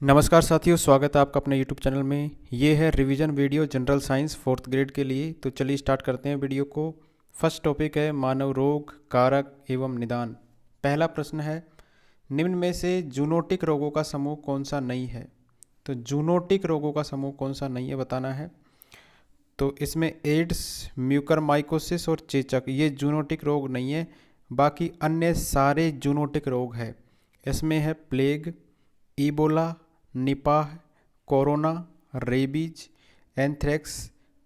नमस्कार साथियों, स्वागत है आपका अपने YouTube चैनल में। ये है revision video general science 4th grade के लिए। तो चलिए स्टार्ट करते हैं वीडियो को। फर्स्ट टॉपिक है मानव रोग, कारक एवं निदान। पहला प्रश्न है, निम्न में से जूनोटिक रोगों का समूह कौन सा नहीं है। तो जूनोटिक रोगों का समूह कौन सा नहीं है बताना है। तो इसमें एड्स, म्यूकरमाइकोसिस और चेचक ये जूनोटिक रोग नहीं है। बाकी अन्य सारे जूनोटिक रोग है। इसमें है plague, Ebola, Nipah, corona, rabies, anthrax,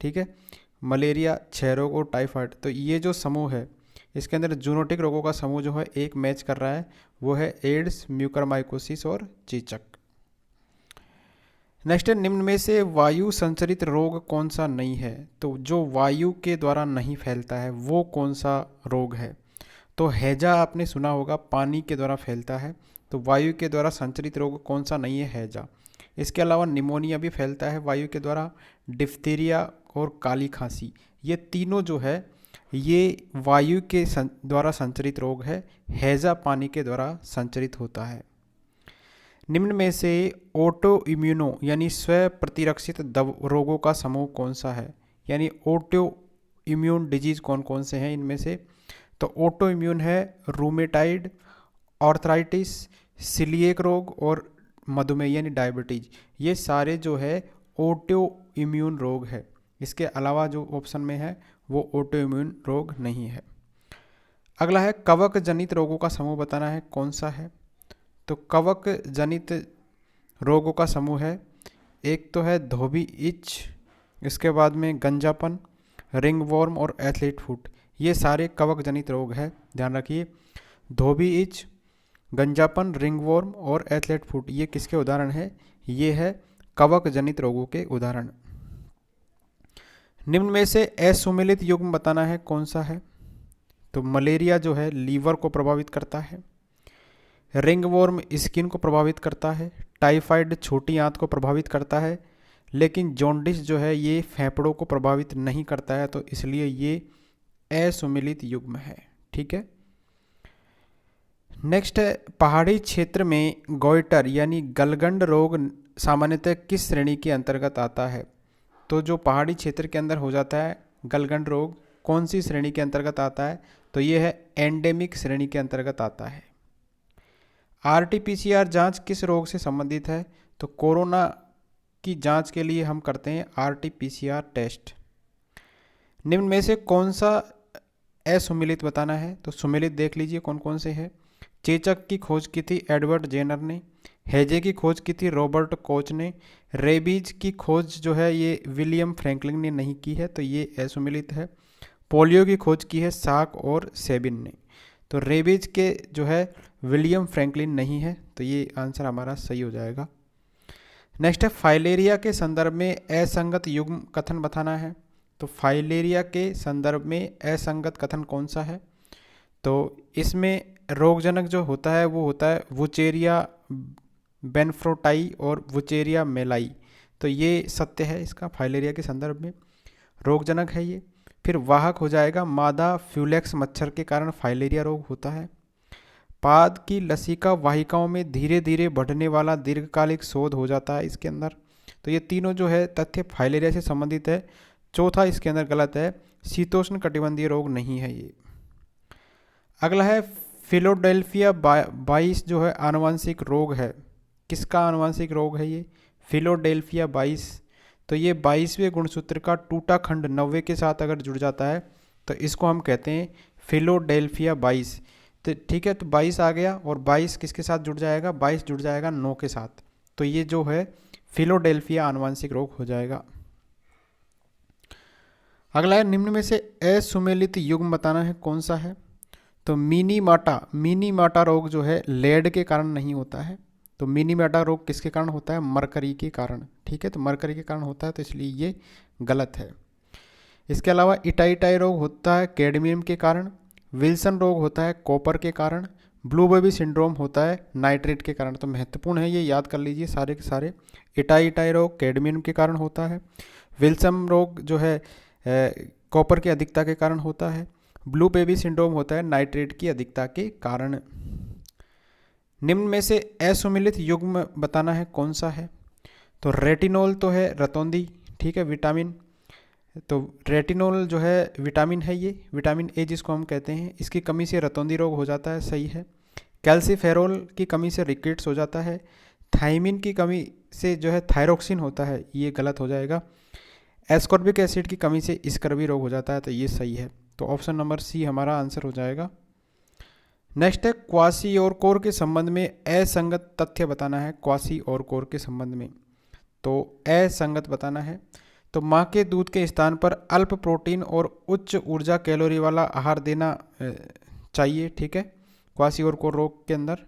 ठीक है, मलेरिया, क्षय रोग और टाइफाइड। तो ये जो समूह है इसके अंदर जूनोटिक रोगों का समूह जो है एक मैच कर रहा है, वो है एड्स, म्यूकरमाइकोसिस और चेचक। नेक्स्ट है, निम्न में से वायु संचरित रोग कौन सा नहीं है। तो जो वायु के द्वारा नहीं फैलता है वो कौन सा रोग है। तो हैजा आपने सुना होगा, पानी के द्वारा फैलता है। तो वायु के द्वारा संचरित रोग कौन सा नहीं है, हैजा। इसके अलावा निमोनिया भी फैलता है वायु के द्वारा, डिफ्थीरिया और काली खांसी, ये तीनों जो है ये वायु के द्वारा संचरित रोग है। हैजा पानी के द्वारा संचरित होता है। निम्न में से ऑटो इम्यूनो यानी स्व प्रतिरक्षित रोगों का समूह कौन सा है। यानी ऑटो इम्यून डिजीज कौन कौन से हैं इनमें से। तो ऑटो इम्यून है रूमेटाइड, आर्थराइटिस, सिलिएक रोग और मधुमेह यानी डायबिटीज। ये सारे जो है ऑटो इम्यून रोग है। इसके अलावा जो ऑप्शन में है वो ऑटो इम्यून रोग नहीं है। अगला है, कवक जनित रोगों का समूह बताना है कौन सा है। तो कवक जनित रोगों का समूह है, एक तो है धोबी इच, इसके बाद में गंजापन, रिंगवॉर्म और एथलीट फुट। ये सारे कवक जनित रोग है, ध्यान रखिए। धोबी इच, गंजापन, रिंगवॉर्म और एथलीट फुट ये किसके उदाहरण है, ये है कवक जनित रोगों के उदाहरण। निम्न में से असुमेलित युग्म बताना है कौन सा है। तो मलेरिया जो है लीवर को प्रभावित करता है, रिंगवॉर्म स्किन को प्रभावित करता है, टाइफाइड छोटी आंत को प्रभावित करता है, लेकिन जॉन्डिस जो है ये फेफड़ों को प्रभावित नहीं करता है। तो इसलिए ये असुमेलित युग्म है, ठीक है। नेक्स्ट है, पहाड़ी क्षेत्र में गोइटर यानी गलगंड रोग सामान्यतः किस श्रेणी के अंतर्गत आता है। तो जो पहाड़ी क्षेत्र के अंदर हो जाता है गलगंड रोग, कौन सी श्रेणी के अंतर्गत आता है। तो ये है एंडेमिक श्रेणी के अंतर्गत आता है। आरटीपीसीआर जांच किस रोग से संबंधित है। तो कोरोना की जांच के लिए हम करते हैं आरटीपीसीआर टेस्ट। निम्न में से कौन सा असुमेलित बताना है। तो सुमेलित देख लीजिए कौन कौन से है। चेचक की खोज की थी एडवर्ड जेनर ने, हैजे की खोज की थी रॉबर्ट कोच ने, रेबीज की खोज जो है ये विलियम फ्रैंकलिन ने नहीं की है, तो ये असुमेलित है। पोलियो की खोज की है साक और सेबिन ने। तो रेबीज के जो है विलियम फ्रैंकलिन नहीं है, तो ये आंसर हमारा सही हो जाएगा। नेक्स्ट है, फाइलेरिया के संदर्भ में असंगत युग्म कथन बताना है। तो फाइलेरिया के संदर्भ में असंगत कथन कौन सा है। तो इसमें रोगजनक जो होता है वो होता है वुचेरिया बेनफ्रोटाई और वुचेरिया मेलाई। तो ये सत्य है, इसका फाइलेरिया के संदर्भ में रोगजनक है ये। फिर वाहक हो जाएगा, मादा फ्यूलेक्स मच्छर के कारण फाइलेरिया रोग होता है। पाद की लसिका वाहिकाओं में धीरे धीरे बढ़ने वाला दीर्घकालिक शोध हो जाता है इसके अंदर। तो ये तीनों जो है तथ्य फाइलेरिया से संबंधित है। चौथा इसके अंदर गलत है, शीतोष्ण कटिबंधीय रोग नहीं है ये। अगला है, फिलोडेल्फिया 22 जो है आनुवंशिक रोग है। किसका आनुवंशिक रोग है ये, फिलोडेल्फिया 22। तो ये 22वें गुणसूत्र का टूटा खंड 90 के साथ अगर जुड़ जाता है तो इसको हम कहते हैं फिलोडेल्फिया 22। तो ठीक है, तो 22 आ गया और 22 किसके साथ जुड़ जाएगा, 22 जुड़ जाएगा 9 के साथ। तो ये जो है फिलोडेल्फिया आनुवंशिक रोग हो जाएगा। अगला है, निम्न में से असुमेलित युग्म बताना है कौन सा है। तो मिनीमाटा रोग जो है लेड के कारण नहीं होता है। तो मिनीमाटा रोग किसके कारण होता है, मरकरी के कारण, ठीक है। तो मरकरी के कारण होता है, तो इसलिए ये गलत है। इसके अलावा इटाइटाई रोग होता है कैडमियम के कारण, विल्सन रोग होता है कॉपर के कारण, ब्लू बेबी सिंड्रोम होता है नाइट्रेट के कारण। तो महत्वपूर्ण है, ये याद कर लीजिए सारे के सारे। इटाइटाई रोग कैडमियम के कारण होता है, विल्सन रोग जो है कॉपर की अधिकता के कारण होता है, ब्लू बेबी सिंड्रोम होता है नाइट्रेट की अधिकता के कारण। निम्न में से असुमिलित युग्म बताना है कौन सा है। तो रेटिनोल तो है रतौंधी, ठीक है, विटामिन। तो रेटिनोल जो है विटामिन है, ये विटामिन ए जिसको हम कहते हैं, इसकी कमी से रतौंधी रोग हो जाता है, सही है। कैल्सीफेरोल की कमी से रिकेट्स हो जाता है। थाइमिन की कमी से जो है थायरोक्सिन होता है, ये गलत हो जाएगा। एस्कॉर्बिक एसिड की कमी से स्कर्वी रोग हो जाता है, तो ये सही है। तो ऑप्शन नंबर सी हमारा आंसर हो जाएगा। नेक्स्ट है क्वासियोरकोर के संबंध में असंगत तथ्य बताना है। क्वासियोरकोर के संबंध में तो असंगत बताना है। तो माँ के दूध के स्थान पर अल्प प्रोटीन और उच्च ऊर्जा कैलोरी वाला आहार देना चाहिए, ठीक है, क्वासियोरकोर रोग के अंदर।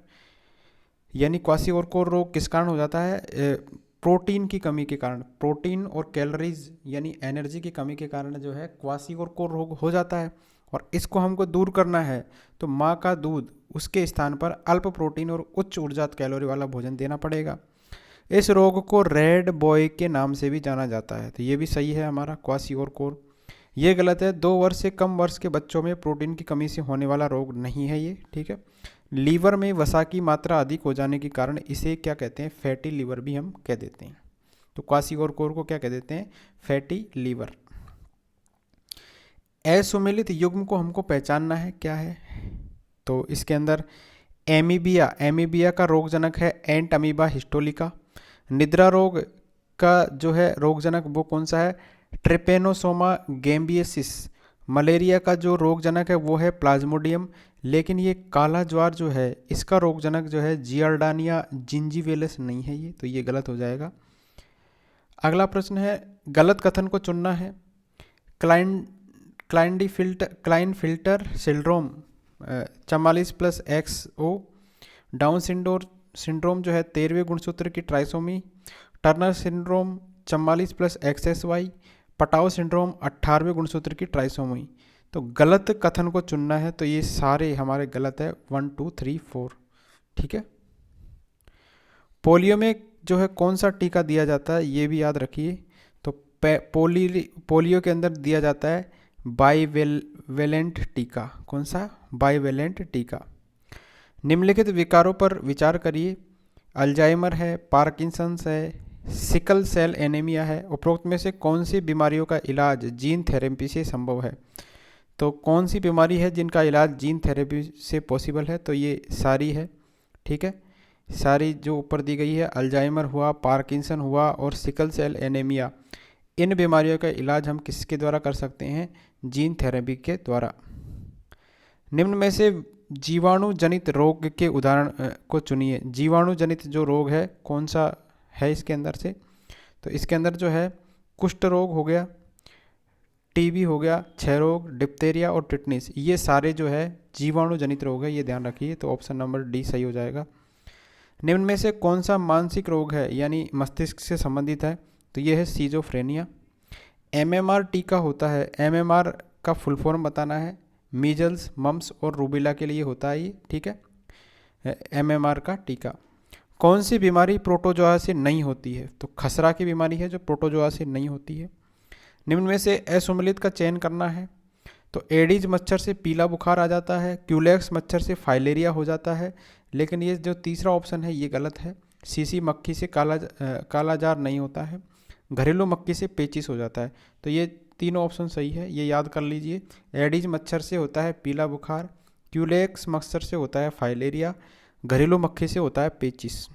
यानी क्वासियोरकोर रोग किस कारण हो जाता है? प्रोटीन की कमी के कारण, प्रोटीन और कैलोरीज यानी एनर्जी की कमी के कारण जो है क्वासियोरकोर रोग हो जाता है। और इसको हमको दूर करना है तो माँ का दूध उसके स्थान पर अल्प प्रोटीन और उच्च ऊर्जा कैलोरी वाला भोजन देना पड़ेगा। इस रोग को रेड बॉय के नाम से भी जाना जाता है, तो ये भी सही है हमारा क्वासियोरकोर। ये गलत है, 2 वर्ष से कम वर्ष के बच्चों में प्रोटीन की कमी से होने वाला रोग नहीं है ये, ठीक है। लीवर में वसा की मात्रा अधिक हो जाने के कारण इसे क्या कहते हैं? फैटी लीवर भी हम कह देते हैं। तो क्वासियोरकोर को क्या कह देते हैं? Fatty liver. असुमेलित युग्म को हमको पहचानना है, क्या है? तो इसके अंदर एमीबिया, एमीबिया का रोगजनक है एंट अमीबा हिस्टोलिका। निद्रा रोग का जो है रोगजनक वो कौन सा है? ट्रिपेनोसोमा गैम्बियसिस। मलेरिया का जो रोगजनक है वो है प्लाज्मोडियम। लेकिन ये काला ज्वार जो है इसका रोगजनक जो है जियार्डानिया जिंजीवेलस नहीं है ये, तो ये गलत हो जाएगा। अगला प्रश्न है, गलत कथन को चुनना है। क्लाइनफिल्टर सिंड्रोम 44+XO। डाउन सिंड्रोम जो है 13वें गुणसूत्र की trisomy. Turner syndrome 44+XSY। Patau syndrome 18वें गुणसूत्र की ट्राइसोमी। तो गलत कथन को चुनना है, तो ये सारे हमारे गलत है, 1 2 3 4, ठीक है। पोलियो में जो है कौन सा टीका दिया जाता है ये भी याद रखिए। तो पोलियो के अंदर दिया जाता है बाईवेलेंट टीका। कौन सा? बाईवेलेंट टीका। निम्नलिखित विकारों पर विचार करिए। अल्जाइमर है, पार्किंसंस है, सिकल सेल एनीमिया है। उपरोक्त में से कौन सी बीमारियों का इलाज जीन थेरेपी से संभव है? तो कौन सी बीमारी है जिनका इलाज जीन थेरेपी से पॉसिबल है? तो ये सारी है, ठीक है, सारी जो ऊपर दी गई है, अल्जाइमर हुआ, पार्किंसन हुआ और सिकल सेल एनीमिया, इन बीमारियों का इलाज हम किसके द्वारा कर सकते हैं? जीन थेरेपी के द्वारा। निम्न में से जीवाणु जनित रोग के उदाहरण को चुनिए। जीवाणु जनित जो रोग है कौन सा है इसके अंदर से? तो इसके अंदर जो है कुष्ठ रोग हो गया, टीबी हो गया, क्षय रोग, डिप्थेरिया और टिटनिस, ये सारे जो है जीवाणु जनित रोग है, ये ध्यान रखिए। तो ऑप्शन नंबर डी सही हो जाएगा। निम्न में से कौन सा मानसिक रोग है यानी मस्तिष्क से संबंधित है? तो ये है सीजोफ्रेनिया। एमएमआर टीका होता है, एमएमआर का फुल फॉर्म बताना है। मीजल्स, मम्स और रूबेला के लिए होता है ये, ठीक है, एमएमआर का टीका। कौन सी बीमारी प्रोटोजोआ से नहीं होती है? तो खसरा की बीमारी है जो प्रोटोजोआ से नहीं होती है। निम्न में से असुमेलित का चयन करना है। तो एडीज मच्छर से पीला बुखार आ जाता है, क्यूलेक्स मच्छर से फाइलेरिया हो जाता है। लेकिन ये जो तीसरा ऑप्शन है ये गलत है। सीसी मक्खी से काला जार नहीं होता है। घरेलू मक्खी से पेचिस हो जाता है। तो ये तीनों ऑप्शन सही है, ये याद कर लीजिए। एडीज मच्छर से होता है पीला बुखार, क्यूलेक्स मच्छर से होता है फाइलेरिया, घरेलू मक्खी से होता है पेचिस।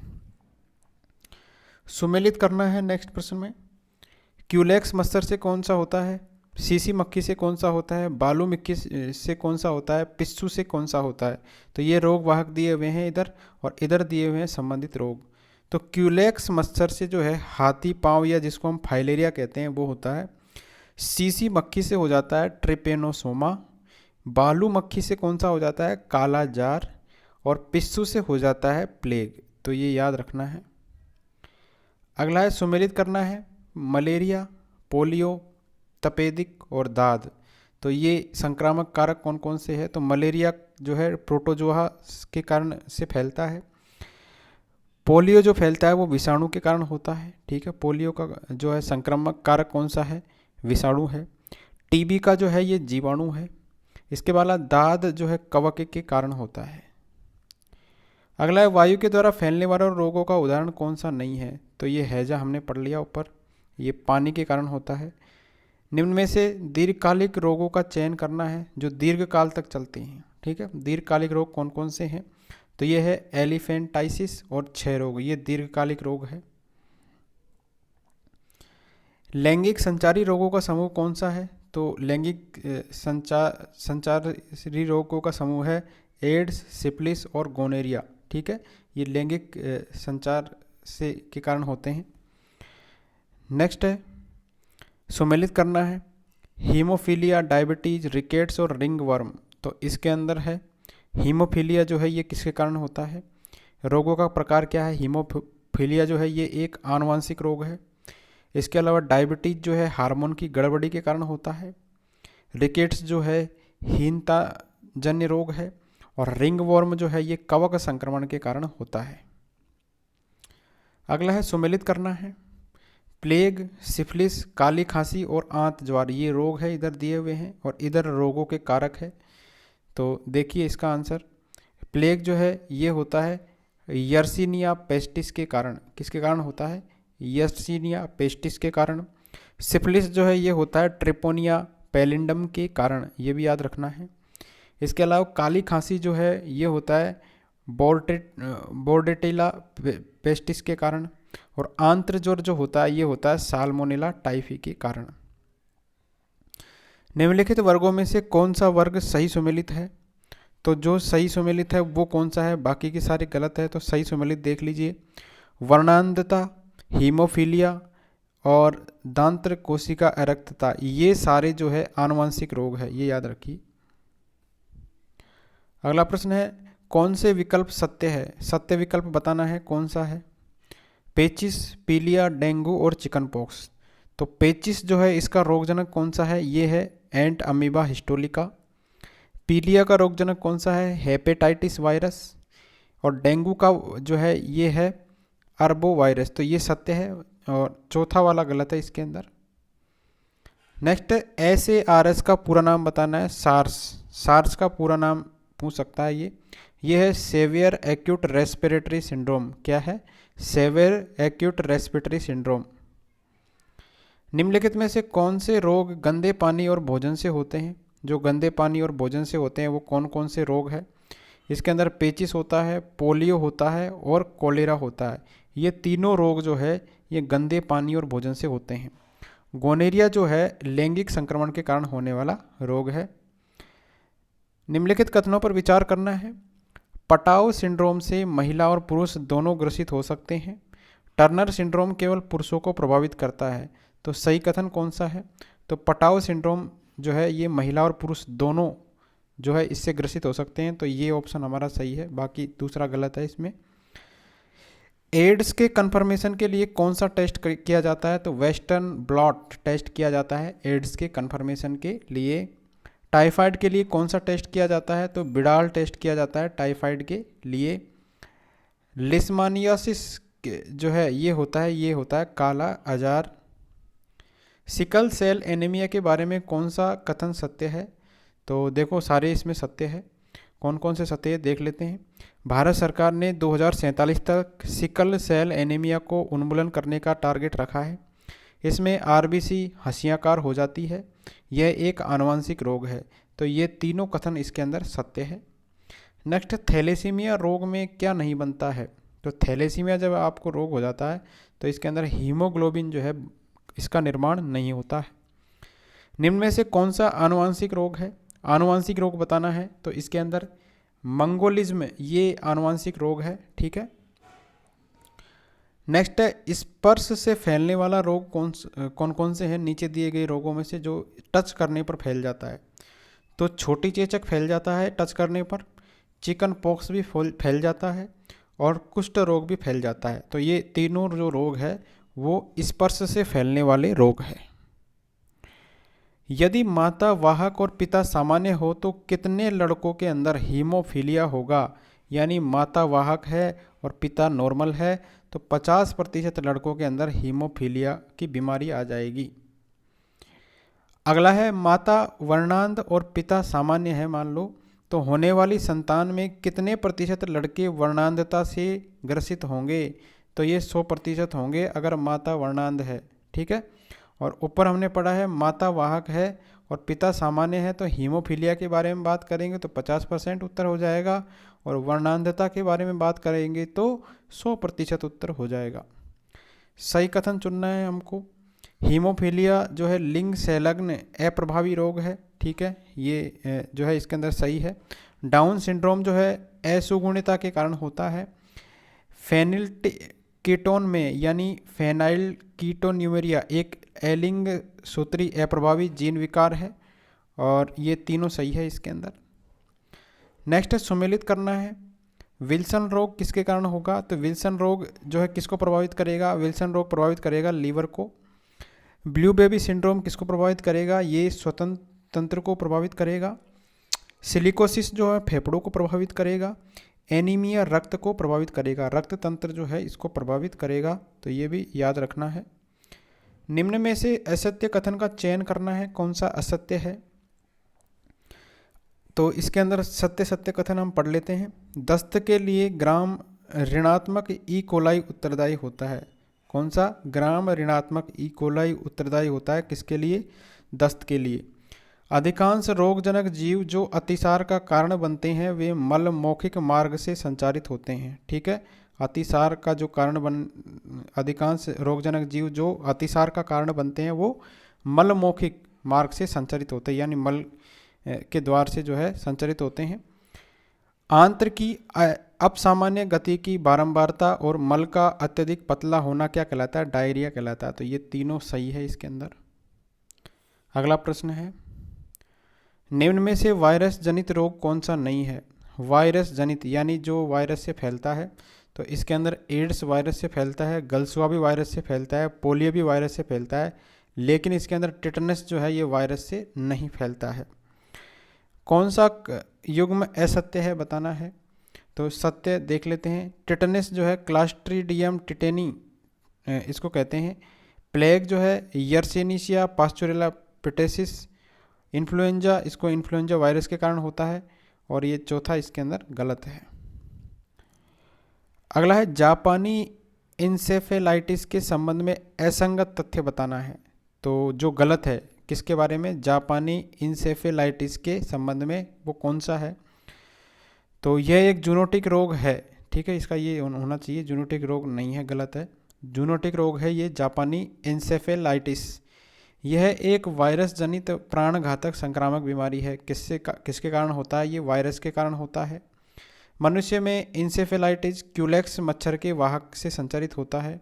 सुमेलित करना है नेक्स्ट प्रश्न में। क्यूलेक्स मच्छर से कौन सा होता है? सीसी मक्खी से कौन सा होता है? बालू मक्खी से कौन सा होता है? पिस्सू से कौन सा होता है? तो ये रोग वाहक दिए हुए हैं इधर, और इधर दिए हुए हैं संबंधित रोग। तो क्यूलेक्स मच्छर से जो है हाथी पाँव या जिसको हम फाइलेरिया कहते हैं वो होता है। सीसी मक्खी से हो जाता है ट्रिपेनोसोमा। बालू मक्खी से कौन सा हो जाता है? काला जार। और पिस्सू से हो जाता है प्लेग। तो ये याद रखना है। अगला है सुमेलित करना है। मलेरिया, पोलियो, तपेदिक और दाद, तो ये संक्रामक कारक कौन कौन से हैं? तो मलेरिया जो है प्रोटोजोआ के कारण से फैलता है। पोलियो जो फैलता है वो विषाणु के कारण होता है, ठीक है। पोलियो का जो है संक्रामक कारक कौन सा है? विषाणु है। टीबी का जो है ये जीवाणु है। इसके बाद दाद जो है कवक के कारण होता है। अगला है वायु के द्वारा फैलने वाले रोगों का उदाहरण कौन सा नहीं है? तो ये हैजा हमने पढ़ लिया ऊपर, ये पानी के कारण होता है। निम्न में से दीर्घकालिक रोगों का चयन करना है जो दीर्घकाल तक चलते हैं। ठीक है, दीर्घकालिक रोग कौन कौन से हैं? तो ये है एलिफेंटाइसिस और क्षय रोग, ये दीर्घकालिक रोग है। लैंगिक संचारी रोगों का समूह कौन सा है? तो लैंगिक संचारी रोगों का समूह है एड्स, सिफिलिस और गोनेरिया। ठीक है, ये लैंगिक संचार से के कारण होते हैं। नेक्स्ट है सुमेलित करना है हीमोफीलिया, डायबिटीज, रिकेट्स और रिंग वर्म। तो इसके अंदर है हीमोफीलिया जो है ये किसके कारण होता है? रोगों का प्रकार क्या है? हीमोफीलिया जो है ये एक आनुवंशिक रोग है। इसके अलावा डायबिटीज जो है हार्मोन की गड़बड़ी के कारण होता है। रिकेट्स जो है हीनता जन्य रोग है। और रिंग वर्म जो है ये कवक संक्रमण के कारण होता है। अगला है सुमेलित करना है प्लेग, सिफिलिस, काली खांसी और आंत ज्वार, ये रोग है इधर दिए हुए हैं और इधर रोगों के कारक है। तो देखिए इसका आंसर, प्लेग जो है ये होता है यर्सीनिया पेस्टिस के कारण। किसके कारण होता है? यर्सीनिया पेस्टिस के कारण। सिफिलिस जो है ये होता है ट्रिपोनिया पैलिंडम के कारण, ये भी याद रखना है। इसके अलावा काली खांसी जो है ये होता है बोर्डेटेला पेस्टिस के कारण। और आंत्र ज्वर जो होता है ये होता है साल्मोनेला टाइफी के कारण। निम्नलिखित वर्गों में से कौन सा वर्ग सही सुमेलित है? तो जो सही सुमेलित है वो कौन सा है? बाकी की सारी गलत है, तो सही सुमेलित देख लीजिए। वर्णांधता, हीमोफीलिया और दांत्र कोशिका अरक्तता, ये सारे जो है आनुवंशिक रोग है, ये याद रखिए। अगला प्रश्न है कौन से विकल्प सत्य है? सत्य विकल्प बताना है कौन सा है? पेचिस, पीलिया, डेंगू और चिकन पॉक्स। तो पेचिस जो है इसका रोगजनक कौन सा है? ये है एंट अमीबा हिस्टोलिका। पीलिया का रोगजनक कौन सा है? Hepatitis virus. और डेंगू का जो है ये है अरबो वायरस। तो ये सत्य है और चौथा वाला गलत है इसके अंदर। नेक्स्ट SARS का पूरा नाम बताना है। सार्स का पूरा नाम पूछ सकता है ये है सेवियर एक्यूट रेस्पिरेटरी सिंड्रोम। क्या है? Severe acute respiratory syndrome. निम्नलिखित में से कौन से रोग गंदे पानी और भोजन से होते हैं? जो गंदे पानी और भोजन से होते हैं वो कौन कौन से रोग है? इसके अंदर पेचिस होता है, पोलियो होता है और कोलेरा होता है। ये तीनों रोग जो है ये गंदे पानी और भोजन से होते हैं। गोनेरिया जो है लैंगिक संक्रमण के कारण होने वाला रोग है। निम्नलिखित कथनों पर विचार करना है। पटाउ सिंड्रोम से महिला और पुरुष दोनों ग्रसित हो सकते हैं। टर्नर सिंड्रोम केवल पुरुषों को प्रभावित करता है। तो सही कथन कौन सा है? तो पटाउ सिंड्रोम जो है ये महिला और पुरुष दोनों जो है इससे ग्रसित हो सकते हैं। तो ये ऑप्शन हमारा सही है, बाकी दूसरा गलत है इसमें। एड्स के कन्फर्मेशन के लिए कौन सा टेस्ट किया जाता है? तो वेस्टर्न ब्लॉट टेस्ट किया जाता है एड्स के कन्फर्मेशन के लिए। टाइफाइड के लिए कौन सा टेस्ट किया जाता है? तो बिडाल टेस्ट किया जाता है टाइफाइड के लिए। लिस्मानियासिस जो है ये होता है काला अजार। सिकल सेल एनीमिया के बारे में कौन सा कथन सत्य है? तो देखो सारे इसमें सत्य है। कौन कौन से सत्य देख लेते हैं। भारत सरकार ने 2047 तक सिकल सेल एनीमिया को उन्मूलन करने का टारगेट रखा है। इसमें RBC हंसियाकार हो जाती है, यह एक आनुवंशिक रोग है। तो ये तीनों कथन इसके अंदर सत्य है। नेक्स्ट, थैलेसीमिया रोग में क्या नहीं बनता है? तो थैलेसीमिया जब आपको रोग हो जाता है तो इसके अंदर हीमोग्लोबिन जो है इसका निर्माण नहीं होता है। निम्न में से कौन सा आनुवंशिक रोग है? आनुवंशिक रोग बताना है। तो इसके अंदर मंगोलिज्म ये आनुवंशिक रोग है। ठीक है। नेक्स्ट है स्पर्श से फैलने वाला रोग कौन कौन से हैं? नीचे दिए गए रोगों में से जो टच करने पर फैल जाता है। तो छोटी चेचक फैल जाता है टच करने पर, चिकन पॉक्स भी फैल जाता है और कुष्ठ रोग भी फैल जाता है। तो ये तीनों जो रोग है वो स्पर्श से फैलने वाले रोग है। यदि माता वाहक और पिता सामान्य हो तो कितने लड़कों के अंदर हीमोफीलिया होगा? यानी माता वाहक है और पिता नॉर्मल है तो 50% लड़कों के अंदर हीमोफीलिया की बीमारी आ जाएगी। अगला है माता वर्णांध और पिता सामान्य है मान लो, तो तो होने वाली संतान में कितने प्रतिशत लड़के वर्णांधता से ग्रसित होंगे? तो ये 100% होंगे अगर माता वर्णांध है। ठीक है। और ऊपर हमने पढ़ा है माता वाहक है और पिता सामान्य है, तो हीमोफीलिया के बारे में बात करेंगे तो 50% उत्तर हो जाएगा, और वर्णांधता के बारे में बात करेंगे तो 100% उत्तर हो जाएगा। सही कथन चुनना है हमको। हीमोफीलिया जो है लिंग संलग्न अप्रभावी रोग है। ठीक है, ये जो है इसके अंदर सही है। डाउन सिंड्रोम जो है असुगुणिता के कारण होता है। फेनिल कीटोन में यानी फेनाइल कीटोन्यूमेरिया एक एलिंग सूत्री अप्रभावी जीन विकार है, और ये तीनों सही है इसके अंदर। नेक्स्ट है सुमेलित करना है। विल्सन रोग किसके कारण होगा? तो विल्सन रोग जो है किसको प्रभावित करेगा? विल्सन रोग प्रभावित करेगा लीवर को। ब्लू बेबी सिंड्रोम किसको प्रभावित करेगा? ये स्वतंत्र तंत्र को प्रभावित करेगा। सिलिकोसिस जो है फेफड़ों को प्रभावित करेगा। एनीमिया रक्त को प्रभावित करेगा, रक्त तंत्र जो है इसको प्रभावित करेगा, तो ये भी याद रखना है। निम्न में से असत्य कथन का चयन करना है, कौन सा असत्य है? तो इसके अंदर सत्य कथन हम पढ़ लेते हैं। दस्त के लिए ग्राम ऋणात्मक ई कोलाई उत्तरदायी होता है। कौन सा? ग्राम ऋणात्मक ई कोलाई उत्तरदायी होता है किसके लिए? दस्त के लिए। अधिकांश रोगजनक जीव जो अतिसार का कारण बनते हैं वे मल मौखिक मार्ग से संचारित होते हैं। ठीक है, अतिसार का जो कारण अधिकांश रोगजनक जीव जो अतिसार का कारण बनते हैं वो मल मौखिक मार्ग से संचारित होते हैं, यानी मल के द्वार से जो है संचारित होते हैं। आंत्र की अपसामान्य गति की बारंबारता और मल का अत्यधिक पतला होना क्या कहलाता है? डायरिया कहलाता है। तो ये तीनों सही है इसके अंदर। अगला प्रश्न है, निम्न में से वायरस जनित रोग कौन सा नहीं है? वायरस जनित यानी जो वायरस से फैलता है, तो इसके अंदर एड्स वायरस से फैलता है, गलसुआ भी वायरस से फैलता है, पोलियो भी वायरस से फैलता है, लेकिन इसके अंदर टिटनस जो है ये वायरस से नहीं फैलता है। कौन सा युग्म असत्य है बताना है। तो सत्य देख लेते हैं। टिटनस जो है क्लास्ट्रीडियम टिटेनी इसको कहते हैं। प्लेग जो है यर्सेनिशिया पास्चुरेला पिटेसिस। इन्फ्लुएंजा इसको इन्फ्लुएंजा वायरस के कारण होता है, और ये चौथा इसके अंदर गलत है। अगला है जापानी इंसेफेलाइटिस के संबंध में असंगत तथ्य बताना है। तो जो गलत है किसके बारे में? जापानी इंसेफेलाइटिस के संबंध में, वो कौन सा है? तो यह एक जूनोटिक रोग है। ठीक है, इसका ये होना चाहिए, जूनोटिक रोग नहीं है, गलत है। जूनोटिक रोग है ये जापानी इंसेफेलाइटिस। यह एक वायरस जनित प्राणघातक संक्रामक बीमारी है। किसके कारण होता है? ये वायरस के कारण होता है। मनुष्य में इंसेफेलाइटिस क्यूलेक्स मच्छर के वाहक से संचारित होता है,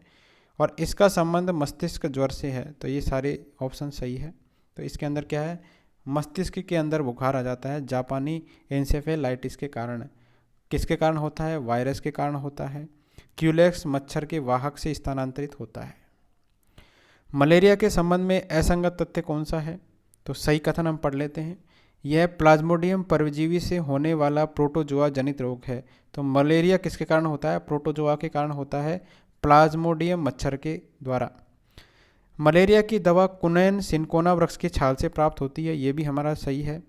और इसका संबंध मस्तिष्क ज्वर से है। तो ये सारे ऑप्शन सही है। तो इसके अंदर क्या है? मस्तिष्क के अंदर बुखार आ जाता है जापानी इंसेफेलाइटिस के कारण। किसके कारण होता है? वायरस के कारण होता है। क्यूलेक्स मच्छर के वाहक से स्थानांतरित होता है। मलेरिया के संबंध में असंगत तथ्य कौन सा है? तो सही कथन हम पढ़ लेते हैं। यह प्लाज्मोडियम परजीवी से होने वाला प्रोटोजोआ जनित रोग है। तो मलेरिया किसके कारण होता है? प्रोटोजोआ के कारण होता है, प्लाज्मोडियम मच्छर के द्वारा। मलेरिया की दवा कुनैन सिनकोना वृक्ष की छाल से प्राप्त होती है, ये भी हमारा सही है।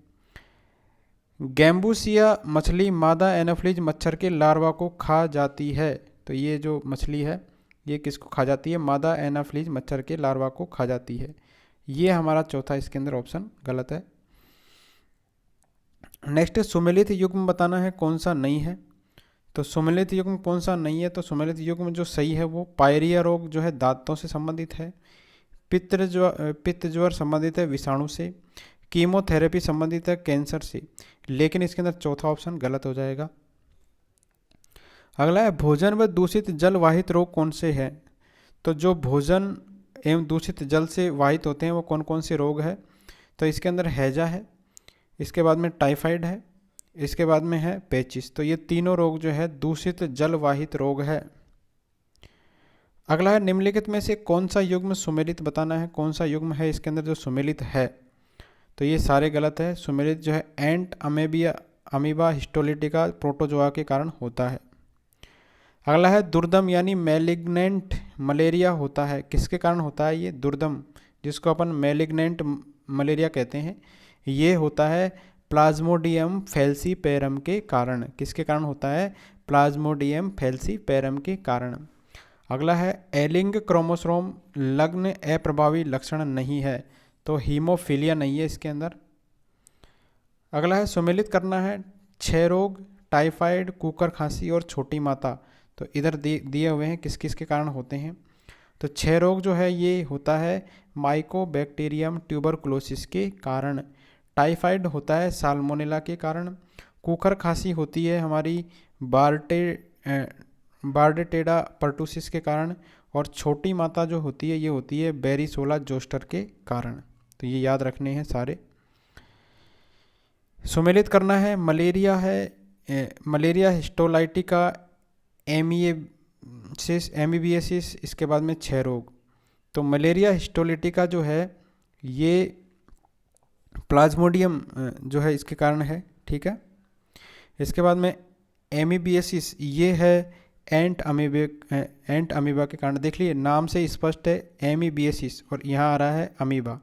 गैम्बूसिया मछली मादा एनाफ्लीज मच्छर के लार्वा को खा जाती है। तो ये जो मछली है ये किसको खा जाती है? मादा एनाफ्लीज मच्छर के लार्वा को खा जाती है। ये हमारा चौथा इसके अंदर ऑप्शन गलत है। नेक्स्ट सुमेलित युग्म बताना है, कौन सा नहीं है। तो सुमेलित युग्म कौन सा नहीं है? तो सुमेलित युग्म जो सही है वो पायरिया रोग जो है दांतों से संबंधित है। पित्त ज्वर संबंधित है विषाणु से। कीमोथेरेपी संबंधित है कैंसर से, लेकिन इसके अंदर चौथा ऑप्शन गलत हो जाएगा। अगला है भोजन व दूषित जल वाहित रोग कौन से हैं? तो जो भोजन एवं दूषित जल से वाहित होते हैं वो कौन कौन से रोग है? तो इसके अंदर हैजा है, इसके बाद में टाइफाइड है, इसके बाद में है पेचिस। तो ये तीनों रोग जो है दूषित जल वाहित रोग है। अगला है निम्नलिखित में से कौन सा युग्म सुमेलित बताना है। कौन सा युग्म है इसके अंदर जो सुमेलित है? तो ये सारे गलत है। सुमेलित जो है एंट अमीबा हिस्टोलिटिका प्रोटोजोआ के कारण होता है। अगला है दुर्दम यानी मैलिग्नेंट मलेरिया होता है। किसके कारण होता है? ये दुर्दम जिसको अपन मैलिग्नेंट मलेरिया कहते हैं, ये होता है प्लाज्मोडियम फैल्सीपेरम के कारण। किसके कारण होता है? प्लाज्मोडियम फैल्सीपेरम के कारण। अगला है एलिंग क्रोमोसोम लग्न अप्रभावी लक्षण नहीं है, तो हीमोफीलिया नहीं है इसके अंदर। अगला है सुमेलित करना है क्षय रोग, टाइफाइड, कुकर खांसी और छोटी माता। तो इधर दिए हुए हैं किस किस के कारण होते हैं। तो क्षय रोग जो है ये होता है माइकोबैक्टीरियम ट्यूबरकुलोसिस के कारण। टाइफाइड होता है साल्मोनेला के कारण। कुकर खांसी होती है हमारी बार्डेटेडा पर्टुसिस के कारण। और छोटी माता जो होती है ये होती है बेरिसोला जोस्टर के कारण। तो ये याद रखने हैं सारे। सुमेलित करना है मलेरिया है मलेरिया हिस्टोलाइटिका एमीबिएसिस, इसके बाद में क्षय रोग। तो मलेरिया हिस्टोलाइटिका जो है ये प्लाज्मोडियम जो है इसके कारण है, ठीक है। इसके बाद में एमीबिएसिस ये है एंट अमीबा के कारण। देख लीजिए नाम से स्पष्ट है एमीबिएसिस, और यहाँ आ रहा है अमीबा।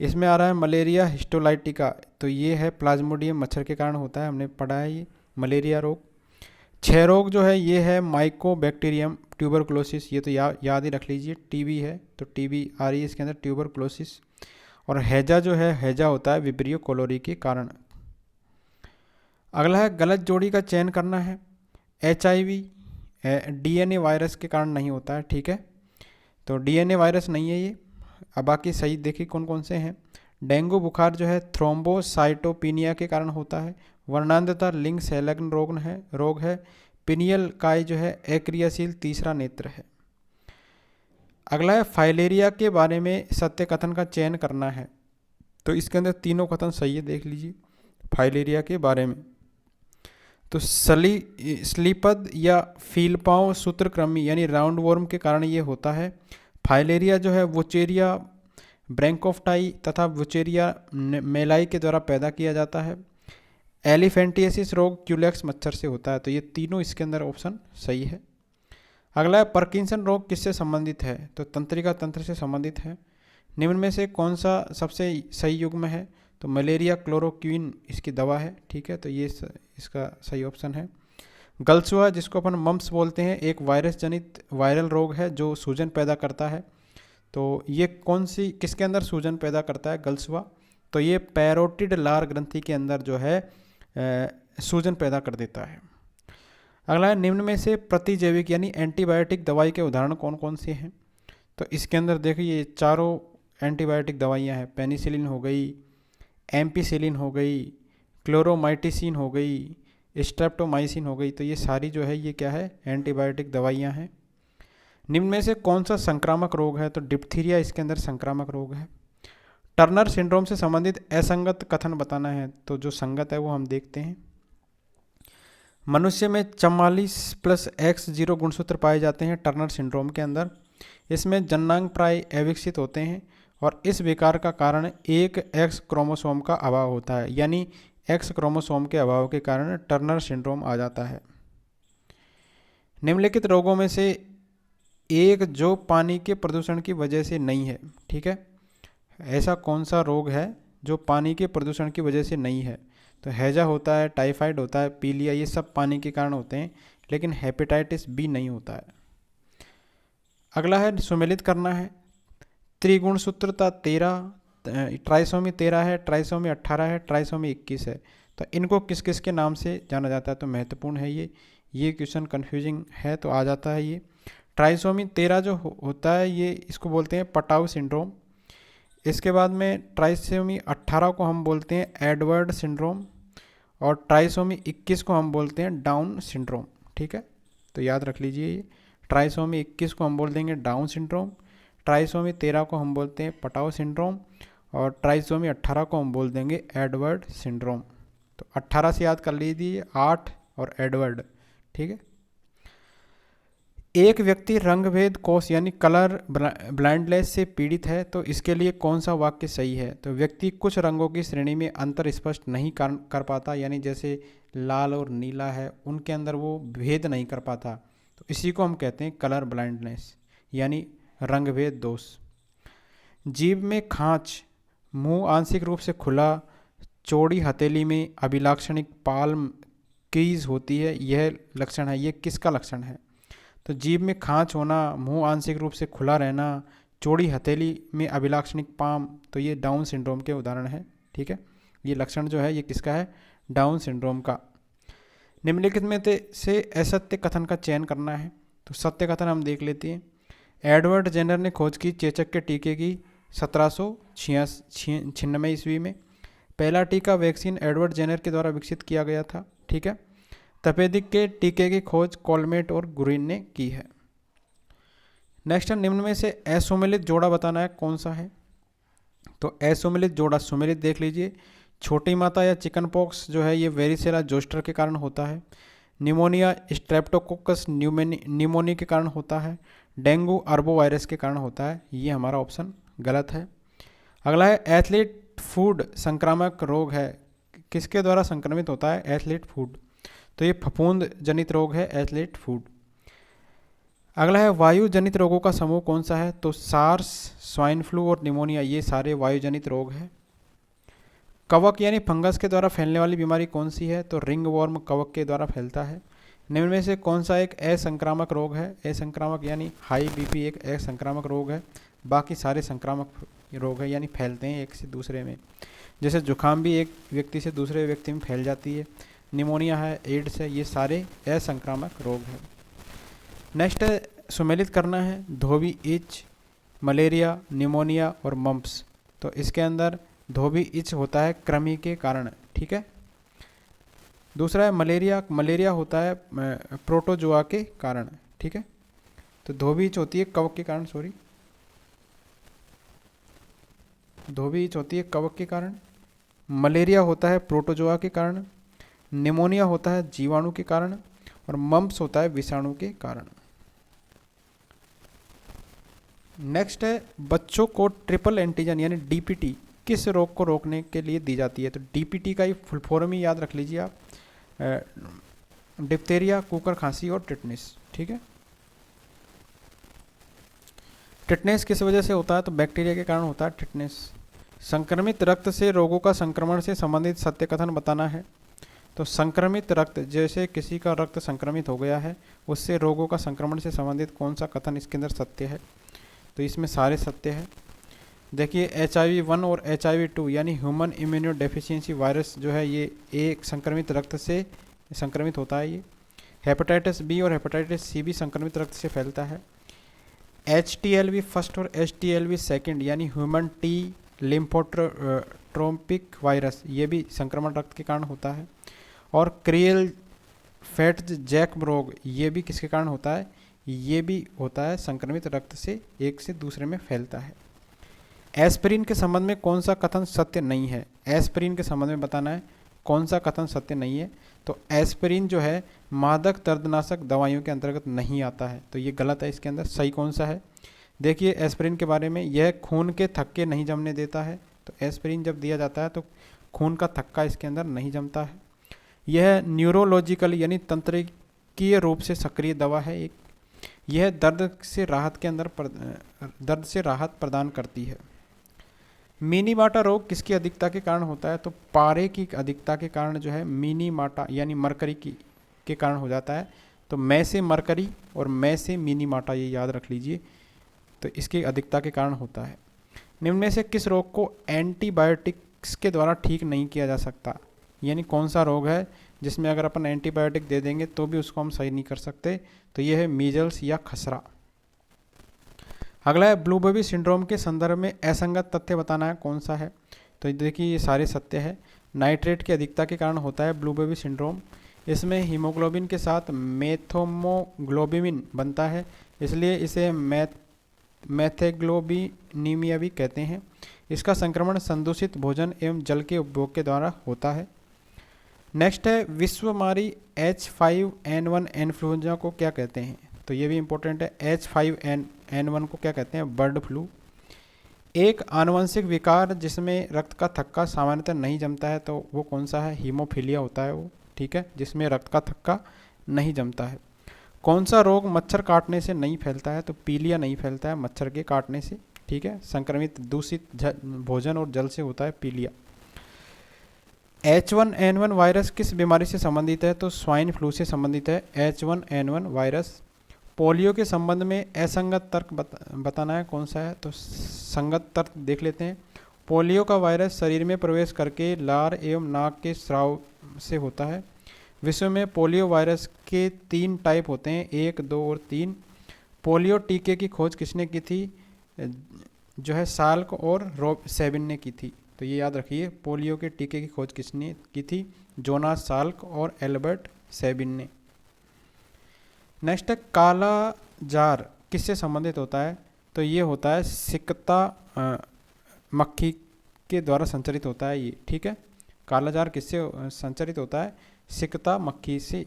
इसमें आ रहा है मलेरिया हिस्टोलाइटिका, तो ये है प्लाज्मोडियम मच्छर के कारण होता है, हमने पढ़ा है ये मलेरिया रोग। क्षय रोग जो है ये है माइकोबैक्टीरियम ट्यूबरकुलोसिस, ये तो याद ही रख लीजिए। टीबी है तो टीबी आ रही है इसके अंदर, ट्यूबरकुलोसिस। और हैजा जो है हैजा होता है विब्रियो कोलोरी के कारण। अगला है गलत जोड़ी का चयन करना है। HIV DNA वायरस के कारण नहीं होता है, ठीक है। तो DNA वायरस नहीं है ये। अब बाकी सही देखिए कौन कौन से हैं। डेंगू बुखार जो है थ्रोम्बोसाइटोपिनिया के कारण होता है। वर्णांधता लिंग संलग्न रोग है। पिनियल काय जो है अक्रियाशील तीसरा नेत्र है। अगला है फाइलेरिया के बारे में सत्य कथन का चयन करना है। तो इसके अंदर तीनों कथन सही है, देख लीजिए फाइलेरिया के बारे में। तो स्लीपद या फीलपांव सूत्रकृमि यानी राउंड वर्म के कारण ये होता है। फाइलेरिया जो है वुचेरिया ब्रैंकोफ्टाई तथा वुचेरिया मेलाई के द्वारा पैदा किया जाता है। एलिफेंटियासिस रोग क्यूलेक्स मच्छर से होता है। तो ये तीनों इसके अंदर ऑप्शन सही है। अगला है पार्किंसन रोग किससे संबंधित है? तो तंत्रिका तंत्र से संबंधित है। निम्न में से कौन सा सबसे सही युग्म है? तो मलेरिया क्लोरोक्विन इसकी दवा है, ठीक है। तो ये इसका सही ऑप्शन है। गलसुआ जिसको अपन मम्प्स बोलते हैं, एक वायरस जनित वायरल रोग है जो सूजन पैदा करता है। तो ये किसके अंदर सूजन पैदा करता है गलसुआ? तो ये पैरोटिड लार ग्रंथि के अंदर जो है सूजन पैदा कर देता है। अगला है निम्न में से प्रतिजैविक यानी एंटीबायोटिक दवाई के उदाहरण कौन कौन से हैं? तो इसके अंदर देखिए ये चारों एंटीबायोटिक दवाइयाँ हैं। पेनिसिलिन हो गई, एम्पिसिलिन हो गई, क्लोरोमाइटिसिन हो गई, स्ट्रेप्टोमाइसिन हो गई। तो ये सारी जो है ये क्या है? एंटीबायोटिक दवाइयाँ हैं। निम्न में से कौन सा संक्रामक रोग है? तो डिप्थीरिया इसके अंदर संक्रामक रोग है। टर्नर सिंड्रोम से संबंधित असंगत कथन बताना है। तो जो संगत है वो हम देखते हैं। मनुष्य में 44+X0 गुणसूत्र पाए जाते हैं टर्नर सिंड्रोम के अंदर। इसमें जन्नांग प्राय अविकसित होते हैं और इस विकार का कारण एक X क्रोमोसोम का अभाव होता है, यानी X क्रोमोसोम के अभाव के कारण टर्नर सिंड्रोम आ जाता है। निम्नलिखित रोगों में से एक जो पानी के प्रदूषण की वजह से नहीं है, ठीक है। ऐसा कौन सा रोग है जो पानी के प्रदूषण की वजह से नहीं है? तो हैजा होता है, टाइफाइड होता है, पीलिया, ये सब पानी के कारण होते हैं, लेकिन हेपेटाइटिस बी नहीं होता है। अगला है सुमेलित करना है। त्रिगुणसूत्रता 13, ट्राइसोमी 13 है, ट्राइसोमी 18 है, ट्राइसोमी 21 है। तो इनको किस किस के नाम से जाना जाता है? तो महत्वपूर्ण है ये क्वेश्चन कन्फ्यूजिंग है तो आ जाता है ये। ट्राइसोमी 13 जो होता है ये इसको बोलते हैं पटाउ सिंड्रोम। इसके बाद में ट्राइसोमी 18 को हम बोलते हैं एडवर्ड सिंड्रोम, और ट्राइसोमी 21 को हम बोलते हैं डाउन सिंड्रोम, ठीक है। तो याद रख लीजिए ये ट्राइसोमी 21 को हम बोल देंगे डाउन सिंड्रोम, ट्राइसोमी 13 को हम बोलते हैं पटाउ सिंड्रोम, और ट्राइसोमी 18 को हम बोल देंगे एडवर्ड सिंड्रोम। तो 18 से याद कर लीजिए 8 और एडवर्ड, ठीक है। एक व्यक्ति रंगभेद कोष यानी कलर ब्लाइंडनेस से पीड़ित है, तो इसके लिए कौन सा वाक्य सही है? तो व्यक्ति कुछ रंगों की श्रेणी में अंतर स्पष्ट नहीं कर पाता, यानी जैसे लाल और नीला है उनके अंदर वो भेद नहीं कर पाता, तो इसी को हम कहते हैं कलर ब्लाइंडनेस यानी रंगभेद दोष। जीभ में खांच, मुंह आंशिक रूप से खुला, चौड़ी हथेली में अभिलाक्षणिक पाल्म क्रीज होती है, यह लक्षण है, ये किसका लक्षण है? तो जीभ में खांच होना, मुंह आंशिक रूप से खुला रहना, चौड़ी हथेली में अभिलाक्षणिक पाम, तो ये डाउन सिंड्रोम के उदाहरण है। ठीक है, ये लक्षण जो है ये किसका है? डाउन सिंड्रोम का। निम्नलिखित में से असत्य कथन का चयन करना है। तो सत्य कथन हम देख लेते हैं। एडवर्ड जेनर ने खोज की चेचक के टीके की 1796 ईस्वी में। पहला टीका वैक्सीन एडवर्ड जेनर के द्वारा विकसित किया गया था। ठीक है, तपेदिक के टीके की खोज कोलमेट और गुरीन ने की है। नेक्स्ट है, निम्न में से असुमेलित जोड़ा बताना है, कौन सा है? तो असुमेलित जोड़ा सुमेलित देख लीजिए। छोटी माता या चिकन पॉक्स जो है ये वेरिसेला जोस्टर के कारण होता है। निमोनिया स्ट्रेप्टोकोकस न्यूमोनी के कारण होता है। डेंगू अरबो वायरस के कारण होता है। ये हमारा ऑप्शन गलत है। अगला है एथलीट फूड संक्रामक रोग है, किसके द्वारा संक्रमित होता है? एथलीट फूड, तो ये फफूंद जनित रोग है एथलीट फूड। अगला है वायु जनित रोगों का समूह कौन सा है? तो सार्स, स्वाइन फ्लू और निमोनिया, ये सारे वायु जनित रोग हैं। कवक यानी फंगस के द्वारा फैलने वाली बीमारी कौन सी है? तो रिंग वॉर्म कवक के द्वारा फैलता है। निम्न में से कौन सा एक असंक्रामक रोग है? असंक्रामक यानी हाई बीपी एक असंक्रामक रोग है, बाकी सारे संक्रामक रोग है, यानी फैलते हैं एक से दूसरे में। जैसे जुकाम भी एक व्यक्ति से दूसरे व्यक्ति में फैल जाती है, निमोनिया है, एड्स है, ये सारे असंक्रामक रोग हैं। नेक्स्ट है सुमेलित करना है, धोबी इच, मलेरिया, निमोनिया और मम्प्स। तो इसके अंदर धोबी इच होता है कृमि के कारण। ठीक है, दूसरा है मलेरिया, मलेरिया होता है प्रोटोजोआ के कारण। ठीक है, तो धोबी इच होती है कवक के कारण, सॉरी, धोबी इच होती है कवक के कारण, मलेरिया होता है प्रोटोजोआ के कारण, निमोनिया होता है जीवाणु के कारण और मम्प्स होता है विषाणु के कारण। नेक्स्ट है बच्चों को ट्रिपल एंटीजन यानी डीपीटी किस रोग को रोकने के लिए दी जाती है? तो डीपीटी का ही फुल फॉर्म ही याद रख लीजिए आप, डिप्थेरिया, कुकर खांसी और टिटनेस। ठीक है, टिटनेस किस वजह से होता है? तो बैक्टीरिया के कारण होता है टिटनेस। संक्रमित रक्त से रोगों का संक्रमण से संबंधित सत्य कथन बताना है। तो संक्रमित रक्त, जैसे किसी का रक्त संक्रमित हो गया है, उससे रोगों का संक्रमण से संबंधित कौन सा कथन इसके अंदर सत्य है? तो इसमें सारे सत्य है। देखिए HIV-1 और HIV-2 यानी ह्यूमन इम्यूनो डेफिशिएंसी वायरस जो है ये एक संक्रमित रक्त से संक्रमित होता है। ये हेपेटाइटिस बी और हेपेटाइटिस सी भी संक्रमित रक्त से फैलता है। HTLV फर्स्ट और HTLV सेकंड यानी ह्यूमन टी लिम्फोट्रोपिक वायरस, ये भी संक्रमण रक्त के कारण होता है। और क्रियल फैट जैक रोग, ये भी किसके कारण होता है? ये भी होता है संक्रमित रक्त से एक से दूसरे में फैलता है। एस्पिरिन के संबंध में कौन सा कथन सत्य नहीं है? एस्पिरिन के संबंध में बताना है कौन सा कथन सत्य नहीं है। तो एस्पिरिन जो है मादक दर्दनाशक दवाइयों के अंतर्गत नहीं आता है, तो ये गलत है। इसके अंदर सही कौन सा है? देखिए एस्पिरिन के बारे में, यह खून के थक्के नहीं जमने देता है। तो एस्पिरिन जब दिया जाता है तो खून का थक्का इसके अंदर नहीं जमता है। यह न्यूरोलॉजिकल यानी तंत्रिकीय रूप से सक्रिय दवा है एक। यह दर्द से राहत प्रदान करती है। मिनीमाटा रोग किसकी अधिकता के कारण होता है? तो पारे की अधिकता के कारण जो है मिनीमाटा यानी मरकरी के कारण हो जाता है। तो मैं से मरकरी और मैं से मिनीमाटा, ये याद रख लीजिए, तो इसकी अधिकता के कारण होता है। निम्न में से किस रोग को एंटीबायोटिक्स के द्वारा ठीक नहीं किया जा सकता? यानी कौन सा रोग है जिसमें अगर अपन एंटीबायोटिक दे देंगे तो भी उसको हम सही नहीं कर सकते? तो यह है मीजल्स या खसरा। अगला है ब्लू बेबी सिंड्रोम के संदर्भ में असंगत तथ्य बताना है, कौन सा है? तो देखिए ये सारे सत्य है। नाइट्रेट की अधिकता के कारण होता है ब्लू बेबी सिंड्रोम। इसमें हीमोग्लोबिन के साथ मेथोमोग्लोबिन बनता है, इसलिए इसे मैथेग्लोबिनीमिया भी कहते हैं। इसका संक्रमण संदूषित भोजन एवं जल के उपभोग के द्वारा होता है। नेक्स्ट है विश्वमारी H5N1 इन्फ्लुएंजा को क्या कहते हैं? तो ये भी इंपॉर्टेंट है। H5N1 को क्या कहते हैं? Bird flu. एक आनुवंशिक विकार जिसमें रक्त का थक्का सामान्यतः नहीं जमता है, तो वो कौन सा है? हीमोफीलिया होता है वो। ठीक है, जिसमें रक्त का थक्का नहीं जमता है। कौन सा रोग मच्छर काटने से नहीं फैलता है? तो पीलिया नहीं फैलता है मच्छर के काटने से। ठीक है, संक्रमित दूषित भोजन और जल से होता है पीलिया। H1N1 वायरस किस बीमारी से संबंधित है? तो स्वाइन फ्लू से संबंधित है H1N1 वायरस। पोलियो के संबंध में असंगत तर्क बताना है, कौन सा है? तो संगत तर्क देख लेते हैं। पोलियो का वायरस शरीर में प्रवेश करके लार एवं नाक के स्राव से होता है। विश्व में पोलियो वायरस के 3 टाइप होते हैं, 1, 2 और 3। पोलियो टीके की खोज किसने की थी? जो है साल्क और रॉब सेबिन ने की थी। तो ये याद रखिए, पोलियो के टीके की खोज किसने की थी? जोनास साल्क और एल्बर्ट सेबिन ने। नेक्स्ट है काला जार किससे संबंधित होता है? तो ये होता है सिकता मक्खी के द्वारा संचरित होता है ये, ठीक है। काला जार किससे संचरित होता है? सिकता मक्खी से।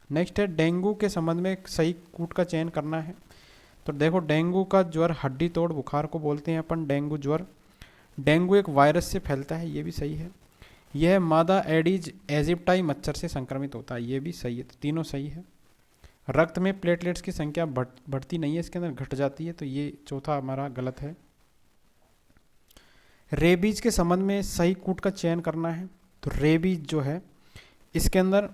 नेक्स्ट है डेंगू के संबंध में एक सही कूट का चयन करना है। तो देखो, डेंगू का ज्वर हड्डी तोड़ बुखार को बोलते हैं अपन डेंगू ज्वर। डेंगू एक वायरस से फैलता है, ये भी सही है। यह मादा एडिज एजिप्टाई मच्छर से संक्रमित होता है, ये भी सही है। तो तीनों सही है। रक्त में प्लेटलेट्स की संख्या बढ़ती नहीं है, इसके अंदर घट जाती है, तो ये चौथा हमारा गलत है। रेबीज के संबंध में सही कूट का चयन करना है। तो रेबीज जो है, इसके अंदर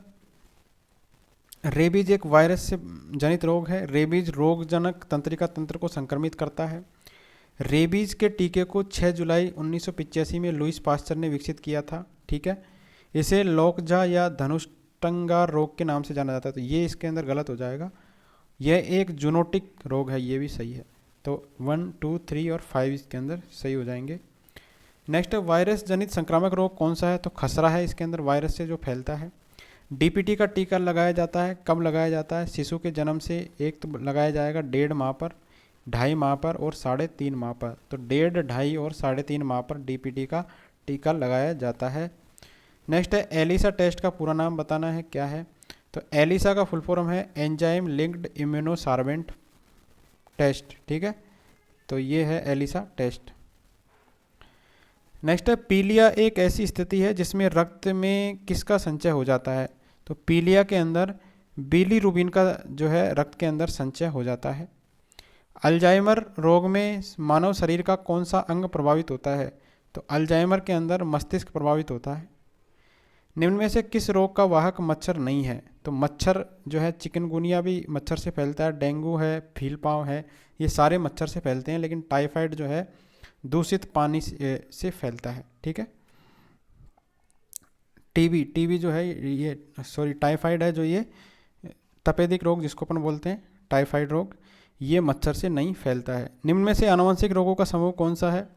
रेबीज एक वायरस से जनित रोग है। रेबीज रोगजनक तंत्रिका तंत्र को संक्रमित करता है। रेबीज के टीके को 6 जुलाई 1985 में लुईस पास्चर ने विकसित किया था, ठीक है। इसे लोकजा या धनुष्टंगार रोग के नाम से जाना जाता है, तो ये इसके अंदर गलत हो जाएगा। यह एक जूनोटिक रोग है, ये भी सही है। तो 1, 2, 3 और 5 इसके अंदर सही हो जाएंगे। नेक्स्ट है वायरस जनित संक्रामक रोग कौन सा है? तो खसरा है इसके अंदर, वायरस से जो फैलता है। डीपीटी का टीका लगाया जाता है, कब लगाया जाता है? शिशु के जन्म से एक तो लगाया जाएगा 1.5 माह पर, 2.5 माह पर और 3.5 माह पर। तो 1.5, 2.5 और 3.5 माह पर डीपीटी का टीका लगाया जाता है। नेक्स्ट है एलिसा टेस्ट का पूरा नाम बताना है, क्या है? तो एलिसा का फुल फॉर्म है एंजाइम लिंक्ड इम्यूनोसार्वेंट टेस्ट, ठीक है। तो ये है एलिसा टेस्ट। नेक्स्ट है पीलिया एक ऐसी स्थिति है जिसमें रक्त में किसका संचय हो जाता है? तो पीलिया के अंदर बिलीरुबिन का जो है रक्त के अंदर संचय हो जाता है। अल्जाइमर रोग में मानव शरीर का कौन सा अंग प्रभावित होता है? तो अल्जाइमर के अंदर मस्तिष्क प्रभावित होता है। निम्न में से किस रोग का वाहक मच्छर नहीं है? तो मच्छर जो है चिकनगुनिया भी मच्छर से फैलता है, डेंगू है, फीलपाव है, ये सारे मच्छर से फैलते हैं, लेकिन टाइफाइड जो है दूषित पानी से फैलता है, ठीक है। टीबी जो है ये, सॉरी टाइफाइड है जो ये तपेदिक रोग जिसको अपन बोलते हैं टाइफाइड रोग, ये मच्छर से नहीं फैलता है। निम्न में से आनुवंशिक रोगों का समूह कौन सा है?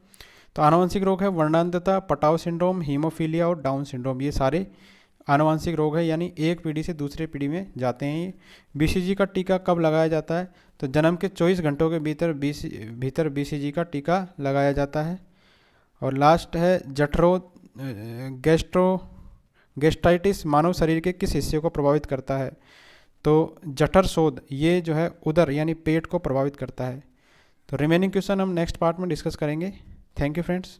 तो आनुवंशिक रोग है वर्णांधता, पटाव सिंड्रोम, हीमोफीलिया और डाउन सिंड्रोम, ये सारे आनुवंशिक रोग है, यानी एक पीढ़ी से दूसरे पीढ़ी में जाते हैं ये। बीसीजी का टीका कब लगाया जाता है? तो जन्म के 24 घंटों के भीतर बीसीजी का टीका लगाया जाता है। और लास्ट है गेस्टाइटिस मानव शरीर के किस हिस्से को प्रभावित करता है? तो जठर शोध, ये जो है उदर यानी पेट को प्रभावित करता है। तो रिमेनिंग क्वेश्चन हम नेक्स्ट पार्ट में डिस्कस करेंगे। Thank you friends.